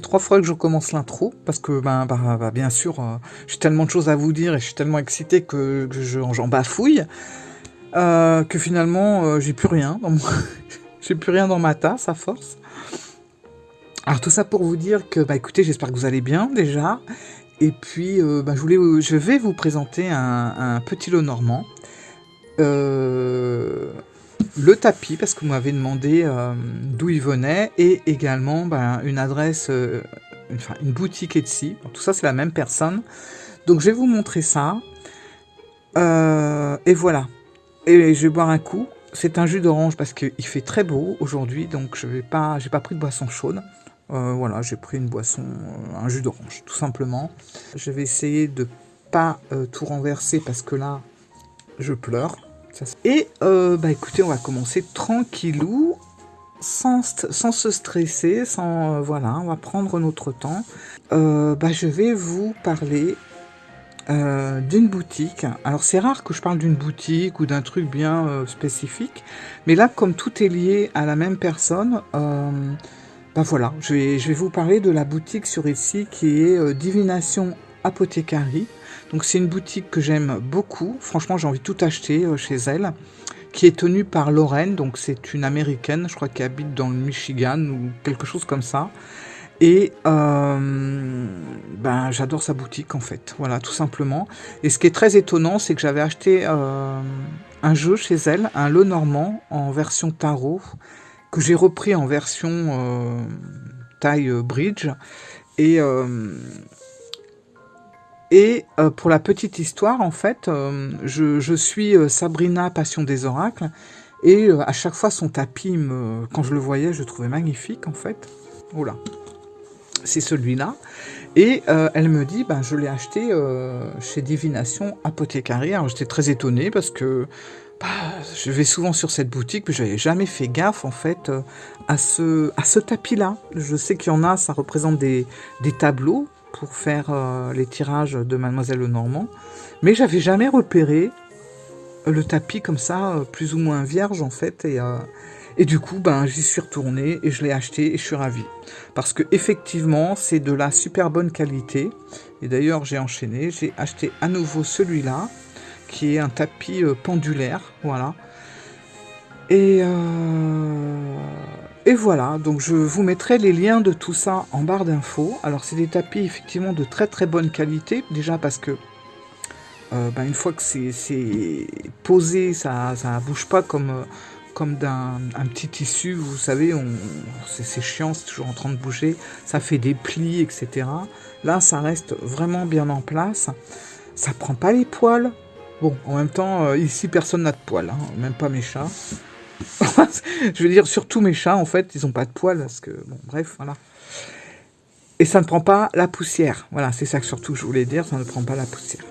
3 fois que je commence l'intro, parce que bien sûr, j'ai tellement de choses à vous dire et je suis tellement excité que j'en bafouille, que finalement, j'ai plus rien dans j'ai plus rien dans ma tasse à force. Alors tout ça pour vous dire que, écoutez, j'espère que vous allez bien déjà. Et puis, je vais vous présenter un petit lot normand. Le tapis, parce que vous m'avez demandé d'où il venait, et également une adresse, une boutique Etsy. Bon, tout ça, c'est la même personne. Donc, je vais vous montrer ça. Et voilà. Et je vais boire un coup. C'est un jus d'orange parce qu'il fait très beau aujourd'hui, donc j'ai pas pris de boisson chaude. Voilà, j'ai pris une boisson, un jus d'orange, tout simplement. Je vais essayer de pas tout renverser parce que là, je pleure. Et écoutez, on va commencer tranquillou, sans se stresser, voilà, on va prendre notre temps. Je vais vous parler d'une boutique. Alors c'est rare que je parle d'une boutique ou d'un truc bien spécifique, mais là, comme tout est lié à la même personne, voilà, je vais vous parler de la boutique sur Etsy qui est Divination Apothécarie. Donc c'est une boutique que j'aime beaucoup, franchement j'ai envie de tout acheter chez elle, qui est tenue par Lorraine, donc c'est une américaine, je crois qu'elle habite dans le Michigan ou quelque chose comme ça. Et j'adore sa boutique en fait, voilà tout simplement. Et ce qui est très étonnant, c'est que j'avais acheté un jeu chez elle, un Lenormand en version tarot, que j'ai repris en version taille bridge. Et pour la petite histoire, en fait, je suis Sabrina, Passion des Oracles, et à chaque fois son tapis, quand je le voyais, je le trouvais magnifique, en fait. Oula, c'est celui-là. Et elle me dit, je l'ai acheté chez Divination Apothécarie. Alors j'étais très étonnée parce que je vais souvent sur cette boutique, mais je n'avais jamais fait gaffe, en fait, à ce tapis-là. Je sais qu'il y en a, ça représente des tableaux pour faire les tirages de Mademoiselle Lenormand, mais j'avais jamais repéré le tapis comme ça, plus ou moins vierge en fait, et du coup j'y suis retournée et je l'ai acheté et je suis ravie, parce que effectivement c'est de la super bonne qualité, et d'ailleurs j'ai enchaîné, j'ai acheté à nouveau celui-là, qui est un tapis pendulaire, voilà, et voilà, donc je vous mettrai les liens de tout ça en barre d'infos. Alors c'est des tapis effectivement de très très bonne qualité, déjà parce que une fois que c'est posé, ça bouge pas comme d'un un petit tissu, vous savez, c'est chiant, c'est toujours en train de bouger, ça fait des plis, etc. Là ça reste vraiment bien en place, ça prend pas les poils. Bon, en même temps, ici personne n'a de poils, hein, même pas mes chats. Je veux dire, surtout mes chats, en fait, ils ont pas de poils, parce que, bon, bref, voilà. Et ça ne prend pas la poussière. Voilà, c'est ça que surtout je voulais dire, ça ne prend pas la poussière.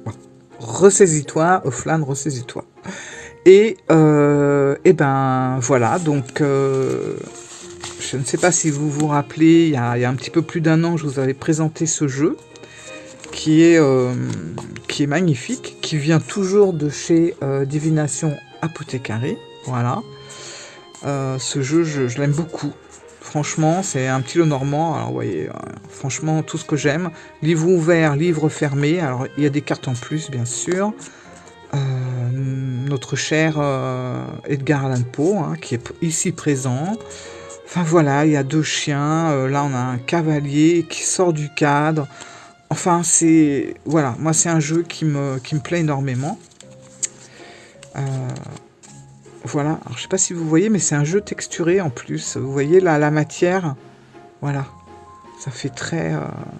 Bon. Ressaisis-toi, Offline, ressaisis-toi. Et voilà, donc, je ne sais pas si vous vous rappelez, il y a un petit peu plus d'un an, je vous avais présenté ce jeu, qui est magnifique, qui vient toujours de chez Divination Apothécarie, voilà. Ce jeu, je l'aime beaucoup. Franchement, c'est un petit Lenormand. Alors, vous voyez, franchement, tout ce que j'aime. Livre ouvert, livre fermé. Alors, il y a des cartes en plus, bien sûr. Notre cher Edgar Allan Poe, hein, qui est ici présent. Enfin, voilà, il y a 2 chiens. Là, on a un cavalier qui sort du cadre. Enfin, c'est... Voilà, moi, c'est un jeu qui me plaît énormément. Voilà, alors je sais pas si vous voyez, mais c'est un jeu texturé en plus. Vous voyez là, la matière, voilà, ça fait très...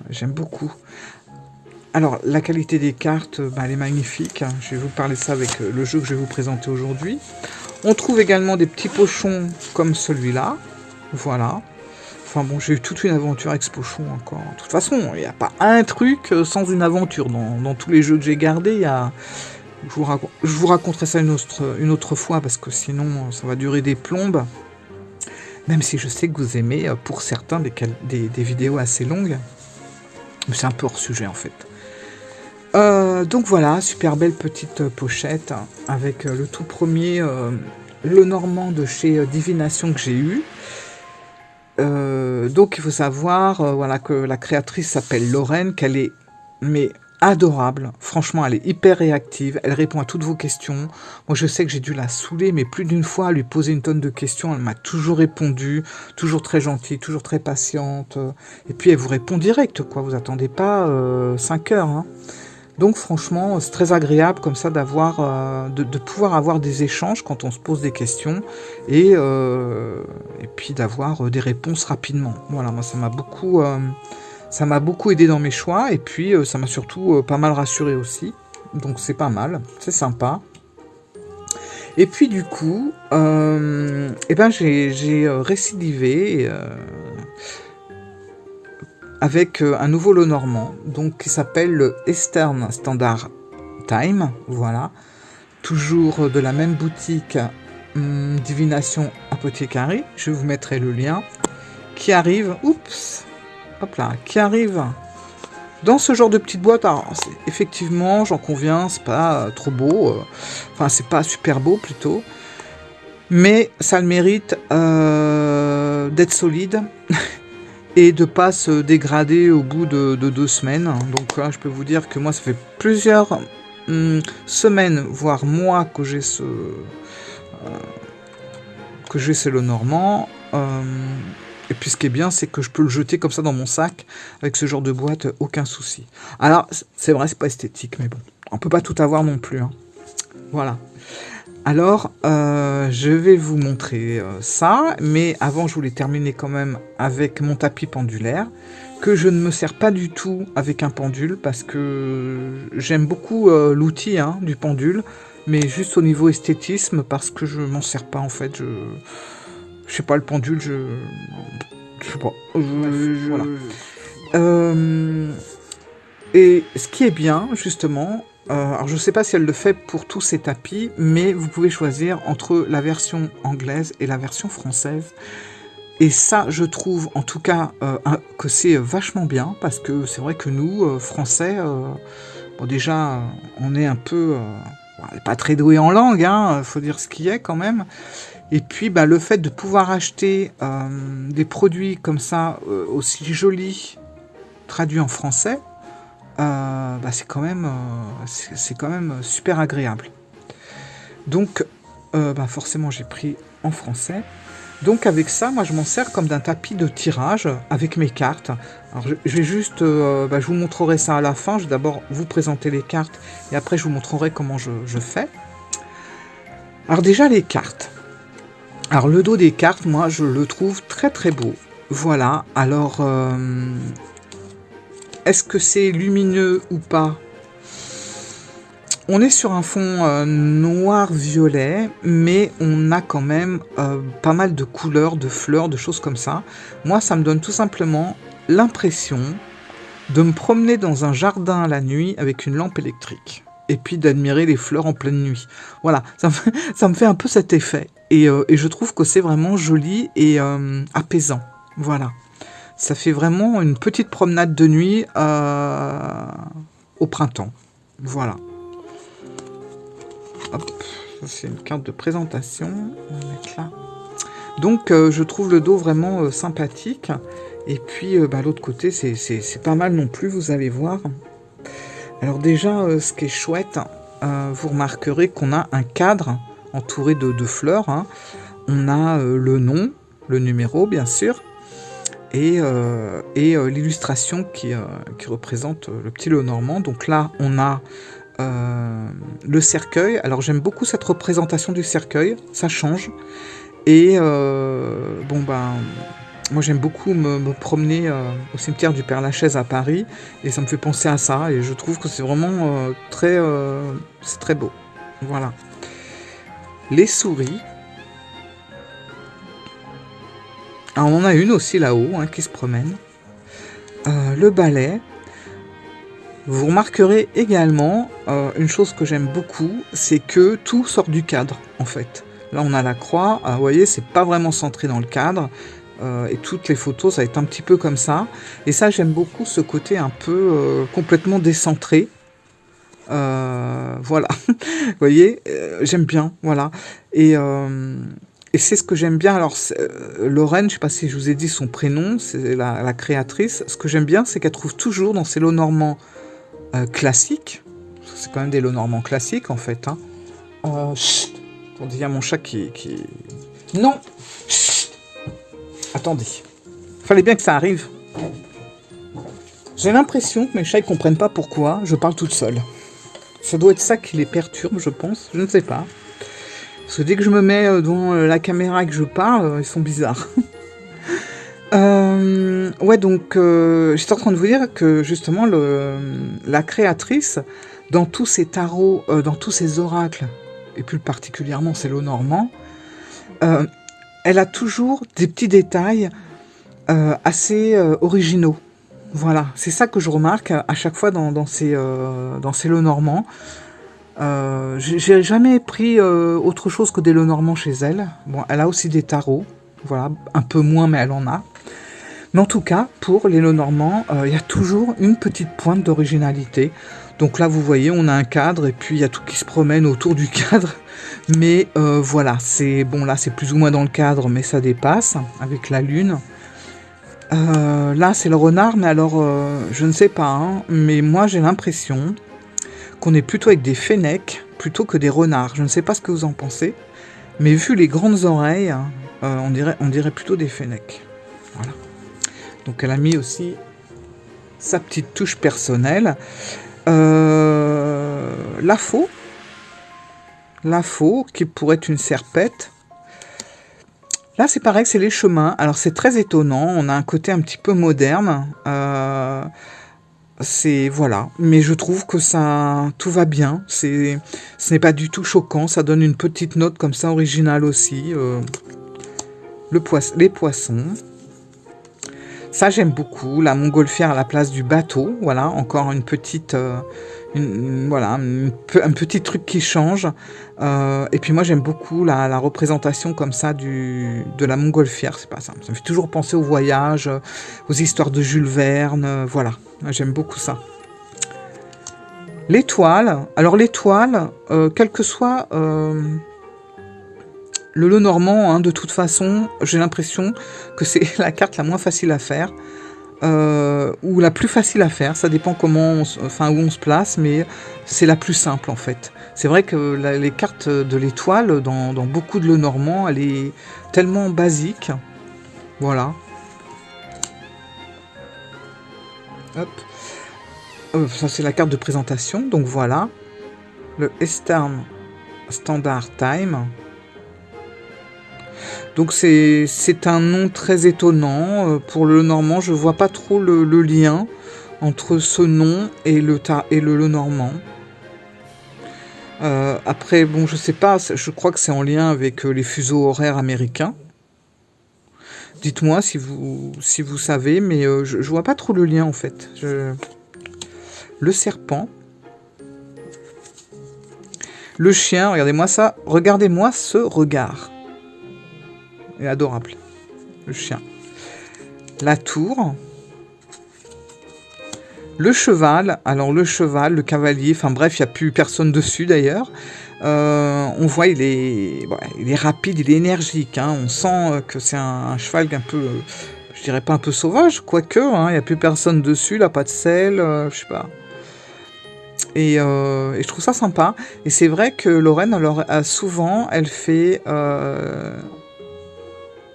j'aime beaucoup. Alors, la qualité des cartes, elle est magnifique, hein. Je vais vous parler ça avec le jeu que je vais vous présenter aujourd'hui. On trouve également des petits pochons comme celui-là, voilà. Enfin bon, j'ai eu toute une aventure avec ce pochon encore. De toute façon, il n'y a pas un truc sans une aventure. Dans tous les jeux que j'ai gardés, il y a... Je vous raconterai ça une autre fois, parce que sinon ça va durer des plombes. Même si je sais que vous aimez, pour certains, des vidéos assez longues. Mais c'est un peu hors sujet en fait. Donc voilà, super belle petite pochette, hein, avec le tout premier Lenormand de chez Divination que j'ai eu. Donc il faut savoir voilà, que la créatrice s'appelle Lorraine, qu'elle est mais adorable. Franchement, elle est hyper réactive. Elle répond à toutes vos questions. Moi, je sais que j'ai dû la saouler, mais plus d'une fois, à lui poser une tonne de questions. Elle m'a toujours répondu, toujours très gentille, toujours très patiente. Et puis, elle vous répond direct, quoi. Vous attendez pas 5 heures. Hein. Donc franchement, c'est très agréable comme ça d'avoir, de pouvoir avoir des échanges quand on se pose des questions et puis d'avoir des réponses rapidement. Voilà, moi ça m'a beaucoup aidé dans mes choix et puis ça m'a surtout pas mal rassuré aussi. Donc c'est pas mal, c'est sympa. Et puis du coup, eh ben j'ai récidivé avec un nouveau lot normand, donc qui s'appelle le Eastern Standard Time, voilà, toujours de la même boutique Divination Apothecary, je vous mettrai le lien, qui arrive, oups, hop là, qui arrive dans ce genre de petite boîte. Alors, effectivement, j'en conviens, c'est pas trop beau, enfin c'est pas super beau plutôt, mais ça a le mérite d'être solide. Et de pas se dégrader au bout de 2 semaines. Donc là, je peux vous dire que moi, ça fait plusieurs semaines, voire mois que j'ai ce lot normand. Et puis ce qui est bien, c'est que je peux le jeter comme ça dans mon sac avec ce genre de boîte, aucun souci. Alors, c'est vrai, c'est pas esthétique, mais bon, on peut pas tout avoir non plus. Hein. Voilà. Alors, je vais vous montrer ça, mais avant, je voulais terminer quand même avec mon tapis pendulaire, que je ne me sers pas du tout avec un pendule, parce que j'aime beaucoup l'outil du pendule, mais juste au niveau esthétisme, parce que je m'en sers pas en fait. Je sais pas, le pendule, je sais pas. Voilà. Et ce qui est bien, justement, alors je ne sais pas si elle le fait pour tous ces tapis, mais vous pouvez choisir entre la version anglaise et la version française. Et ça, je trouve en tout cas que c'est vachement bien, parce que c'est vrai que nous, Français, bon déjà, on est un peu... on n'est pas très doué en langue, faut dire ce qui est quand même. Et puis le fait de pouvoir acheter des produits comme ça, aussi jolis, traduits en français, c'est quand même super agréable. Donc forcément j'ai pris en français. Donc avec ça, moi je m'en sers comme d'un tapis de tirage avec mes cartes. Alors je vais juste, je vous montrerai ça à la fin. Je vais d'abord vous présenter les cartes et après je vous montrerai comment je fais. Alors déjà les cartes. Alors le dos des cartes, moi je le trouve très très beau. Voilà, alors est-ce que c'est lumineux ou pas ? On est sur un fond noir-violet, mais on a quand même pas mal de couleurs, de fleurs, de choses comme ça. Moi, ça me donne tout simplement l'impression de me promener dans un jardin la nuit avec une lampe électrique. Et puis d'admirer les fleurs en pleine nuit. Voilà, ça me fait un peu cet effet. Et je trouve que c'est vraiment joli et apaisant. Voilà. Ça fait vraiment une petite promenade de nuit au printemps. Voilà. Hop, ça c'est une carte de présentation. On va mettre là. Donc je trouve le dos vraiment sympathique. Et puis l'autre côté, c'est pas mal non plus, vous allez voir. Alors déjà, ce qui est chouette, vous remarquerez qu'on a un cadre entouré de fleurs. On a le nom, le numéro bien sûr, et l'illustration qui représente le petit lot normand. Donc là, on a le cercueil. Alors j'aime beaucoup cette représentation du cercueil, ça change. Et moi j'aime beaucoup me promener au cimetière du Père-Lachaise à Paris, et ça me fait penser à ça, et je trouve que c'est vraiment c'est très beau. Voilà. Les souris. Alors, on en a une aussi là-haut qui se promène. Le balai. Vous remarquerez également une chose que j'aime beaucoup, c'est que tout sort du cadre en fait. Là on a la croix, vous voyez, c'est pas vraiment centré dans le cadre, et toutes les photos ça va être un petit peu comme ça. Et ça j'aime beaucoup ce côté un peu complètement décentré. Voilà, vous voyez, j'aime bien, voilà. Et Et c'est ce que j'aime bien. Alors, Lorraine, je ne sais pas si je vous ai dit son prénom, c'est la créatrice. Ce que j'aime bien, c'est qu'elle trouve toujours dans ses lots normands classiques, c'est quand même des lots normands classiques en fait. Hein. Chut. Attendez, il y a mon chat qui... Non. Chut. Attendez. Fallait bien que ça arrive. J'ai l'impression que mes chats ne comprennent pas pourquoi je parle toute seule. Ça doit être ça qui les perturbe, je pense. Je ne sais pas. Parce que dès que je me mets devant la caméra et que je parle, ils sont bizarres. Ouais, donc j'étais en train de vous dire que justement la créatrice, dans tous ses tarots, dans tous ses oracles, et plus particulièrement ses lots normands, elle a toujours des petits détails assez originaux. Voilà, c'est ça que je remarque à chaque fois dans ces lots normands. J'ai jamais pris autre chose que des lots normands chez elle. Bon, elle a aussi des tarots, voilà, un peu moins, mais elle en a. Mais en tout cas, pour les lots normands, il y a toujours une petite pointe d'originalité. Donc là, vous voyez, on a un cadre et puis il y a tout qui se promène autour du cadre. Mais voilà, c'est bon, là, c'est plus ou moins dans le cadre, mais ça dépasse avec la lune. Là, c'est le renard, mais alors, je ne sais pas, hein, mais moi, j'ai l'impression qu'on est plutôt avec des fennecs plutôt que des renards. Je ne sais pas ce que vous en pensez, mais vu les grandes oreilles, on dirait plutôt des fennecs. Voilà. Donc elle a mis aussi sa petite touche personnelle. La faux, qui pourrait être une serpette. Là, c'est pareil, c'est les chemins. Alors, c'est très étonnant. On a un côté un petit peu moderne. C'est voilà, mais je trouve que ça, tout va bien. Ce n'est pas du tout choquant. Ça donne une petite note comme ça originale aussi. Les poissons. Ça, j'aime beaucoup. La montgolfière à la place du bateau. Voilà, encore une petite, voilà, un petit truc qui change. Et puis moi, j'aime beaucoup la représentation comme ça de la montgolfière. C'est pas ça. Ça me fait toujours penser au voyage, aux histoires de Jules Verne. Voilà, j'aime beaucoup ça. L'étoile. Alors l'étoile, quel que soit le lot normand, hein, de toute façon, j'ai l'impression que c'est la carte la moins facile à faire. Ou la plus facile à faire, ça dépend où on se place, mais c'est la plus simple en fait. C'est vrai que les cartes de l'étoile, dans beaucoup de lots normands, elle est tellement basique. Voilà. Hop. Ça c'est la carte de présentation, donc voilà. Le Eastern Standard Time. Donc c'est un nom très étonnant. Pour le normand, je vois pas trop le lien entre ce nom et le lot normand. Après, bon, je sais pas, je crois que c'est en lien avec les fuseaux horaires américains. Dites-moi si vous savez, mais je vois pas trop le lien en fait. Le serpent. Le chien, regardez-moi ça. Regardez-moi ce regard. Il est adorable. Le chien. La tour. Le cheval. Alors le cheval, le cavalier, enfin bref, il n'y a plus personne dessus d'ailleurs. On voit, il est rapide, il est énergique. Hein. On sent que c'est un cheval un peu, je dirais pas un peu sauvage, quoique, hein, il n'y a plus personne dessus, il n'a pas de selle, je sais pas. Et je trouve ça sympa. Et c'est vrai que Lorraine, alors, souvent, elle fait...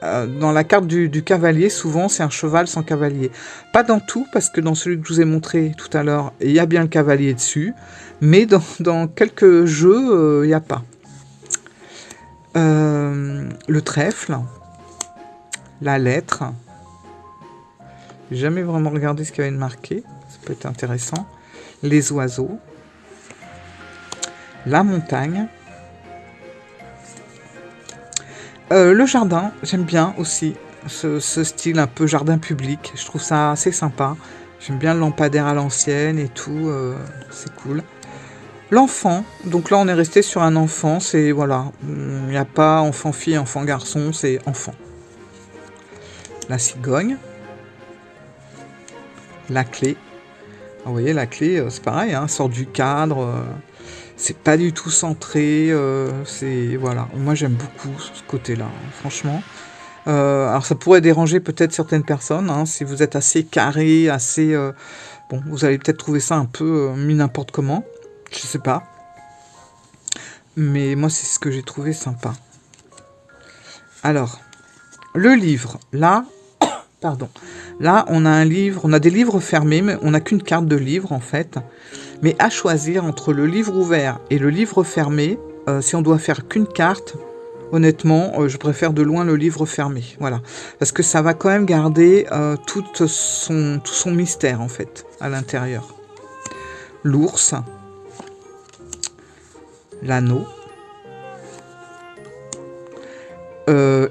dans la carte du cavalier, souvent, c'est un cheval sans cavalier. Pas dans tout, parce que dans celui que je vous ai montré tout à l'heure, il y a bien le cavalier dessus. Mais dans quelques jeux, il n'y a pas. Le trèfle. La lettre. J'ai jamais vraiment regardé ce qu'il y avait de marqué. Ça peut être intéressant. Les oiseaux. La montagne. Le jardin, j'aime bien aussi ce style un peu jardin public. Je trouve ça assez sympa. J'aime bien le lampadaire à l'ancienne et tout. C'est cool. L'enfant, donc là on est resté sur un enfant. C'est voilà, il n'y a pas enfant-fille, enfant-garçon, c'est enfant. La cigogne. La clé. Vous voyez, la clé, c'est pareil, hein, sort du cadre. C'est pas du tout centré. C'est voilà. Moi j'aime beaucoup ce côté-là, hein, franchement. Alors ça pourrait déranger peut-être certaines personnes, hein, si vous êtes assez carré, assez bon, vous allez peut-être trouver ça un peu mis n'importe comment. Je sais pas. Mais moi c'est ce que j'ai trouvé sympa. Alors, le livre, là, pardon. Là, on a un livre, on a des livres fermés, mais on n'a qu'une carte de livre en fait. Mais à choisir entre le livre ouvert et le livre fermé, si on doit faire qu'une carte, honnêtement, je préfère de loin le livre fermé. Voilà. Parce que ça va quand même garder tout son mystère en fait, à l'intérieur. L'ours, l'anneau,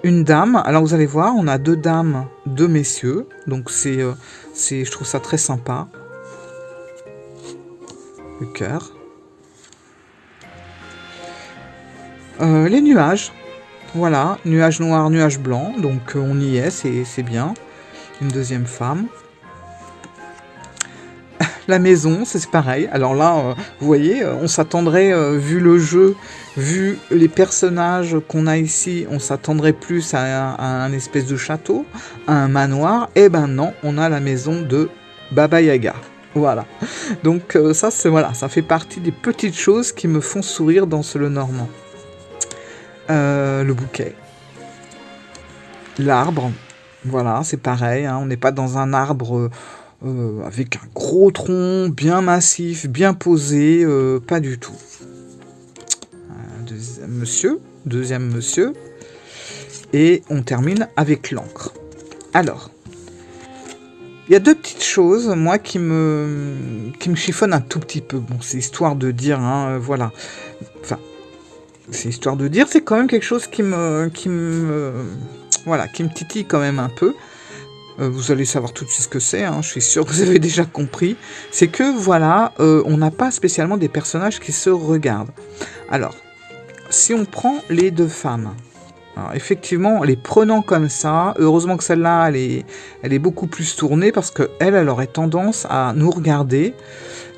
une dame. Alors vous allez voir, on a 2 dames, 2 messieurs. Donc je trouve ça très sympa. Le cœur. Les nuages. Voilà, nuage noir, nuage blanc. Donc on y est, c'est bien. Une deuxième femme. La maison, c'est pareil. Alors là, vous voyez, on s'attendrait, vu le jeu, vu les personnages qu'on a ici, on s'attendrait plus à un espèce de château, à un manoir. Eh ben non, on a la maison de Baba Yaga. Voilà. Donc ça, voilà, ça fait partie des petites choses qui me font sourire dans ce Lenormand. Le bouquet. L'arbre. Voilà, c'est pareil. Hein, on n'est pas dans un arbre... avec un gros tronc, bien massif, bien posé, pas du tout. Deuxième monsieur, et on termine avec l'encre. Alors, il y a 2 petites choses, moi, qui me chiffonnent un tout petit peu. Bon, c'est histoire de dire, hein, voilà. Enfin, c'est histoire de dire, c'est quand même quelque chose qui me titille quand même un peu. Vous allez savoir tout de suite ce que c'est, hein, je suis sûr que vous avez déjà compris. C'est que, voilà, on n'a pas spécialement des personnages qui se regardent. Alors, si on prend les 2 femmes, alors effectivement, les prenant comme ça, heureusement que celle-là, elle est beaucoup plus tournée, parce qu'elle aurait tendance à nous regarder.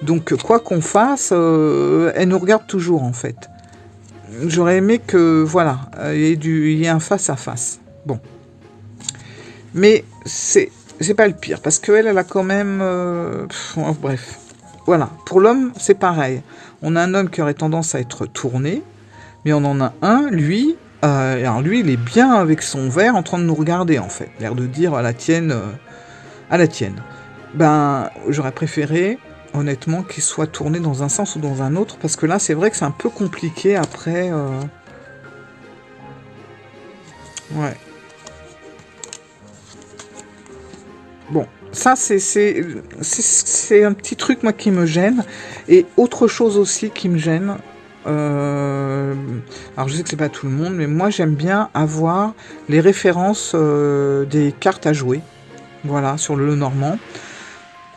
Donc, quoi qu'on fasse, elle nous regarde toujours, en fait. J'aurais aimé que, voilà, il y ait un face-à-face. Bon. Mais c'est pas le pire, parce qu'elle a quand même... bref. Voilà, pour l'homme, c'est pareil. On a un homme qui aurait tendance à être tourné, mais on en a un, lui... alors lui, il est bien avec son verre en train de nous regarder, en fait. L'air de dire à la tienne... à la tienne. Ben, j'aurais préféré, honnêtement, qu'il soit tourné dans un sens ou dans un autre, parce que là, c'est vrai que c'est un peu compliqué après... Ouais. Bon, ça c'est un petit truc moi qui me gêne. Et autre chose aussi qui me gêne, alors je sais que c'est pas tout le monde, mais moi j'aime bien avoir les références des cartes à jouer. Voilà, sur le Lenormand.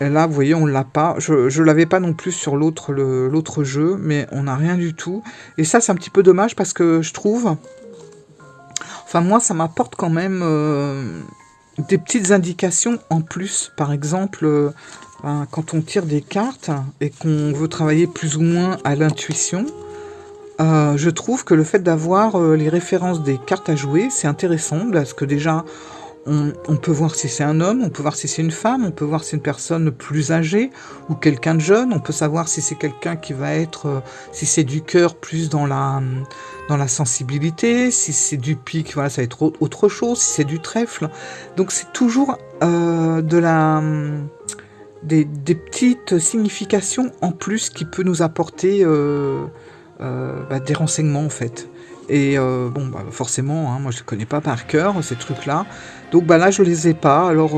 Et là, vous voyez, on l'a pas. Je l'avais pas non plus sur l'autre jeu, mais on n'a rien du tout. Et ça, c'est un petit peu dommage parce que je trouve... Enfin, moi, ça m'apporte quand même... des petites indications en plus, par exemple, quand on tire des cartes et qu'on veut travailler plus ou moins à l'intuition, je trouve que le fait d'avoir les références des cartes à jouer, c'est intéressant, parce que déjà, on peut voir si c'est un homme, on peut voir si c'est une femme, on peut voir si c'est une personne plus âgée ou quelqu'un de jeune, on peut savoir si c'est quelqu'un qui va être, si c'est du cœur plus dans la sensibilité, si c'est du pic, voilà, ça va être autre chose, si c'est du trèfle. Donc c'est toujours des petites significations en plus qui peut nous apporter des renseignements en fait. Et bon, bah, forcément, hein, moi je ne connais pas par cœur ces trucs-là. Donc bah, là, je les ai pas. Alors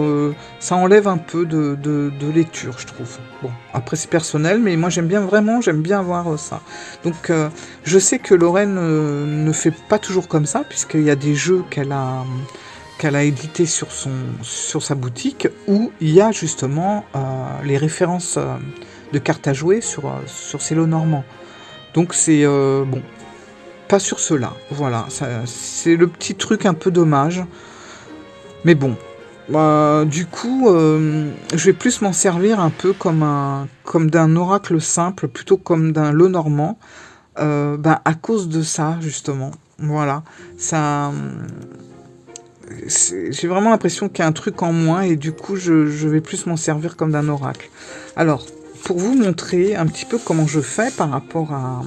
ça enlève un peu de lecture, je trouve. Bon, après c'est personnel, mais moi j'aime bien avoir ça. Donc je sais que Lorraine ne fait pas toujours comme ça, puisqu'il y a des jeux qu'elle a édité sur sa boutique, où il y a justement les références de cartes à jouer sur ces Lenormand. Donc c'est bon. Pas sur cela, voilà, c'est le petit truc un peu dommage. Mais bon, Du coup, je vais plus m'en servir un peu comme d'un oracle simple, plutôt comme d'un Lenormand, à cause de ça, justement. Voilà, ça, j'ai vraiment l'impression qu'il y a un truc en moins et du coup, je vais plus m'en servir comme d'un oracle. Alors, pour vous montrer un petit peu comment je fais par rapport à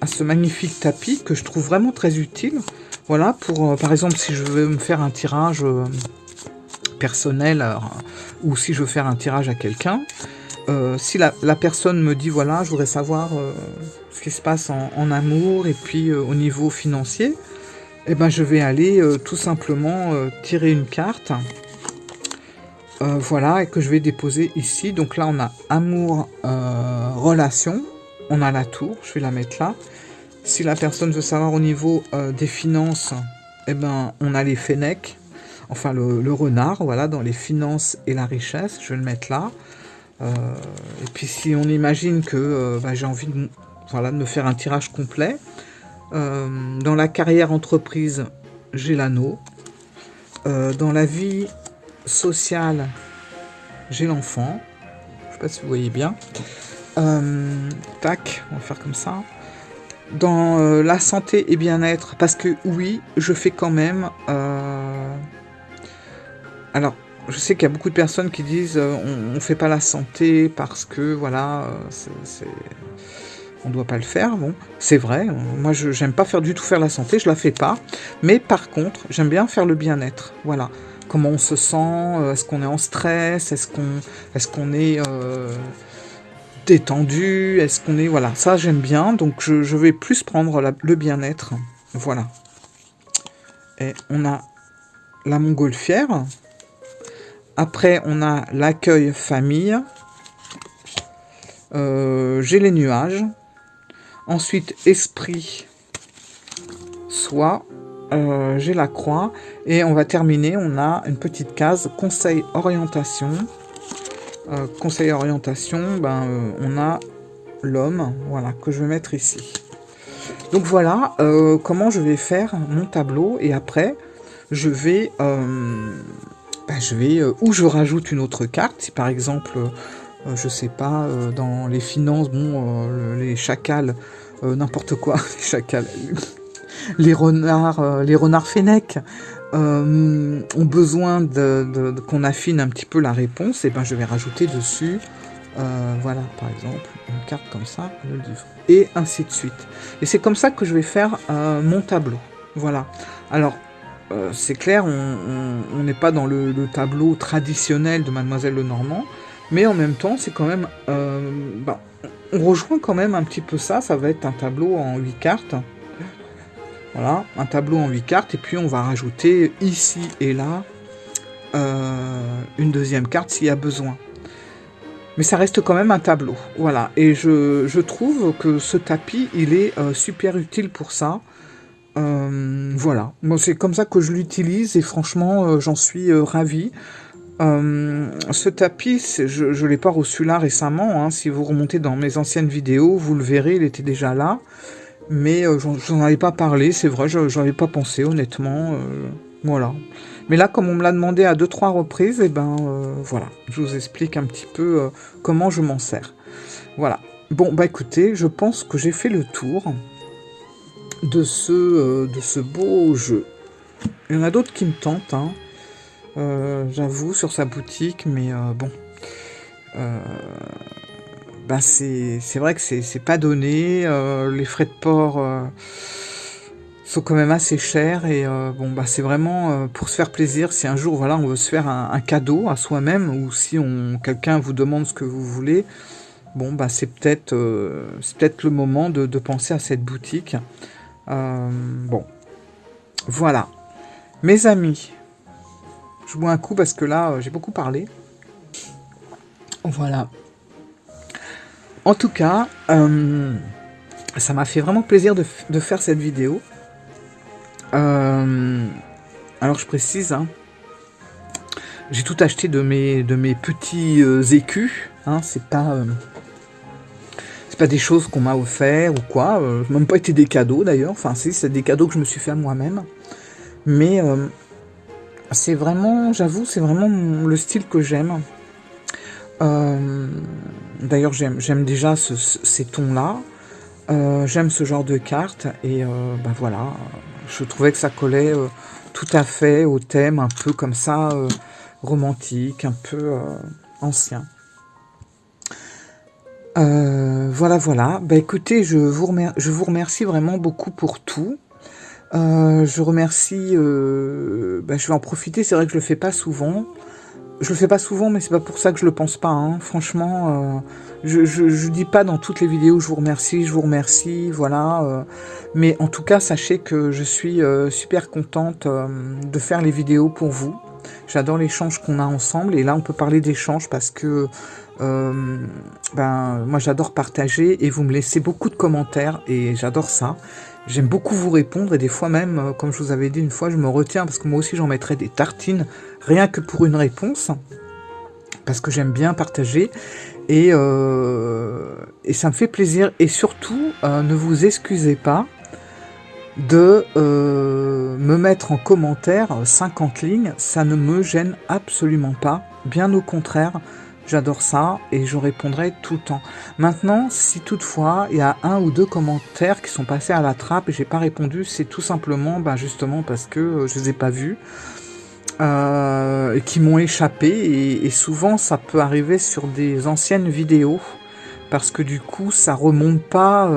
ce magnifique tapis que je trouve vraiment très utile. Voilà, pour par exemple, si je veux me faire un tirage personnel ou si je veux faire un tirage à quelqu'un, si la personne me dit voilà, je voudrais savoir ce qui se passe en amour et puis au niveau financier, eh ben, je vais aller tout simplement tirer une carte. Voilà, et que je vais déposer ici. Donc là, on a amour, relation. On a la tour, je vais la mettre là. Si la personne veut savoir au niveau des finances, eh ben, on a les fennecs. Enfin, le renard, voilà, dans les finances et la richesse. Je vais le mettre là. Et puis, si on imagine que j'ai envie de, voilà, de me faire un tirage complet, dans la carrière entreprise, j'ai l'anneau. Dans la vie sociale, j'ai l'enfant. Je ne sais pas si vous voyez bien. Tac, on va faire comme ça. Dans la santé et bien-être, parce que oui, je fais quand même... Alors, je sais qu'il y a beaucoup de personnes qui disent on ne fait pas la santé parce que, voilà, on ne doit pas le faire. Bon, c'est vrai, moi je n'aime pas du tout faire la santé, je la fais pas. Mais par contre, j'aime bien faire le bien-être. Voilà. Comment on se sent, est-ce qu'on est en stress, est-ce qu'on est détendu, est-ce qu'on est... Voilà, ça j'aime bien, donc je vais plus prendre le bien-être. Voilà. Et on a la montgolfière. Après, on a l'accueil famille. J'ai les nuages. Ensuite, esprit, soi. J'ai la croix. Et on va terminer, on a une petite case conseil orientation. Conseil orientation, on a l'homme, voilà, que je vais mettre ici. Donc voilà comment je vais faire mon tableau. Et après, je vais... ou je rajoute une autre carte, si par exemple, je sais pas, dans les finances, les chacals, n'importe quoi, les chacals, les renards fennecs ont besoin qu'on affine un petit peu la réponse, et ben je vais rajouter dessus, voilà, par exemple, une carte comme ça, le livre, et ainsi de suite. Et c'est comme ça que je vais faire mon tableau, voilà. Alors, c'est clair, on n'est pas dans le tableau traditionnel de Mademoiselle Lenormand, mais en même temps, c'est quand même... on rejoint quand même un petit peu ça, ça va être un tableau en 8 cartes. Voilà, un tableau en 8 cartes, et puis on va rajouter ici et là une deuxième carte s'il y a besoin. Mais ça reste quand même un tableau, voilà. Et je trouve que ce tapis, il est super utile pour ça. Voilà, moi c'est comme ça que je l'utilise et franchement j'en suis ravi. Ce tapis, je ne l'ai pas reçu là récemment, hein. Si vous remontez dans mes anciennes vidéos, vous le verrez, il était déjà là. Mais j'en avais pas parlé, c'est vrai, j'en avais pas pensé honnêtement. Voilà. Mais là, comme on me l'a demandé à 2-3 reprises, et voilà, je vous explique un petit peu comment je m'en sers. Voilà. Bon, écoutez, je pense que j'ai fait le tour de ce beau jeu. Il y en a d'autres qui me tentent, hein. J'avoue, sur sa boutique, mais bon. C'est vrai que c'est pas donné. Les frais de port sont quand même assez chers. Et c'est vraiment pour se faire plaisir. Si un jour, voilà, on veut se faire un cadeau à soi-même, ou si quelqu'un vous demande ce que vous voulez, c'est peut-être le moment de penser à cette boutique. Voilà. Mes amis, je bois un coup parce que là, j'ai beaucoup parlé. Voilà. En tout cas, ça m'a fait vraiment plaisir de faire cette vidéo. Alors je précise, hein, j'ai tout acheté de mes petits écus. Hein, c'est pas des choses qu'on m'a offert ou quoi. Même pas été des cadeaux d'ailleurs. Enfin si, c'est des cadeaux que je me suis fait à moi-même. Mais C'est vraiment, j'avoue, c'est vraiment le style que j'aime. D'ailleurs, j'aime déjà ces tons-là. J'aime ce genre de cartes et bah voilà, je trouvais que ça collait tout à fait au thème un peu comme ça, romantique, un peu ancien. Voilà, voilà. Bah écoutez, je vous remercie vraiment beaucoup pour tout. Je remercie, bah, je vais en profiter, c'est vrai que je le fais pas souvent. Je le fais pas souvent, mais c'est pas pour ça que je le pense pas, hein. Franchement, je dis pas dans toutes les vidéos je vous remercie, voilà. Mais en tout cas, sachez que je suis super contente de faire les vidéos pour vous. J'adore l'échange qu'on a ensemble, et là on peut parler d'échange parce que ben moi j'adore partager et vous me laissez beaucoup de commentaires et j'adore ça. J'aime beaucoup vous répondre et des fois même, comme je vous avais dit une fois, je me retiens parce que moi aussi j'en mettrais des tartines rien que pour une réponse parce que j'aime bien partager et ça me fait plaisir et surtout ne vous excusez pas de me mettre en commentaire 50 lignes, ça ne me gêne absolument pas, bien au contraire, j'adore ça et je répondrai tout le temps. Maintenant, si toutefois il y a un ou deux commentaires qui sont passés à la trappe et j'ai pas répondu, c'est tout simplement ben justement parce que je les ai pas vus, qui m'ont échappé et souvent ça peut arriver sur des anciennes vidéos parce que du coup ça remonte pas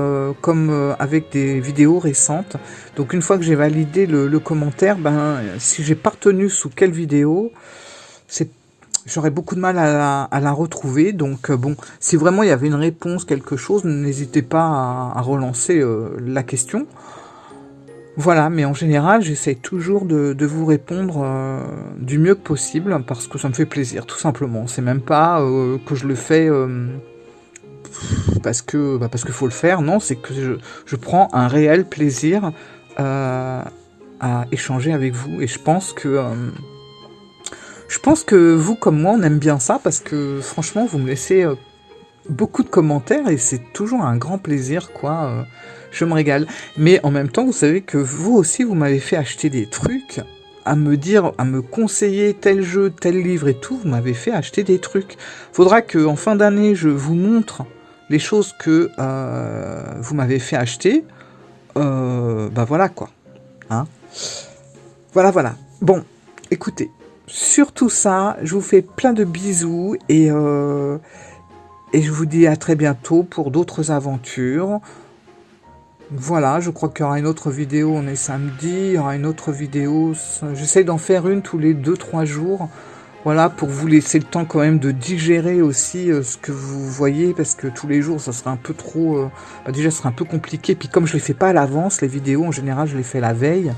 comme avec des vidéos récentes. Donc une fois que j'ai validé le commentaire, ben si j'ai pas retenu sous quelle vidéo, c'est j'aurais beaucoup de mal à la retrouver. Donc bon, si vraiment il y avait une réponse, quelque chose, n'hésitez pas à relancer la question. Voilà, mais en général, j'essaye toujours de vous répondre du mieux que possible parce que ça me fait plaisir, tout simplement. C'est même pas que je le fais parce que faut le faire, non, c'est que je prends un réel plaisir à échanger avec vous et je pense que vous comme moi on aime bien ça parce que franchement vous me laissez beaucoup de commentaires et c'est toujours un grand plaisir quoi. Je me régale. Mais en même temps, vous savez que vous aussi, vous m'avez fait acheter des trucs, à me dire, à me conseiller tel jeu, tel livre et tout, vous m'avez fait acheter des trucs. Faudra que en fin d'année, je vous montre les choses que vous m'avez fait acheter. Bah voilà quoi. Hein, voilà, voilà. Bon, écoutez, sur tout ça, je vous fais plein de bisous et je vous dis à très bientôt pour d'autres aventures. Voilà, je crois qu'il y aura une autre vidéo, on est samedi, il y aura une autre vidéo, j'essaie d'en faire une tous les 2-3 jours, voilà, pour vous laisser le temps quand même de digérer aussi ce que vous voyez, parce que tous les jours, ça serait un peu trop, bah déjà, ce serait un peu compliqué, puis comme je les fais pas à l'avance, les vidéos, en général, je les fais la veille,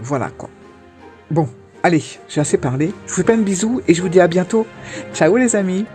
voilà, quoi. Bon, allez, j'ai assez parlé, je vous fais plein de bisous, et je vous dis à bientôt, ciao les amis.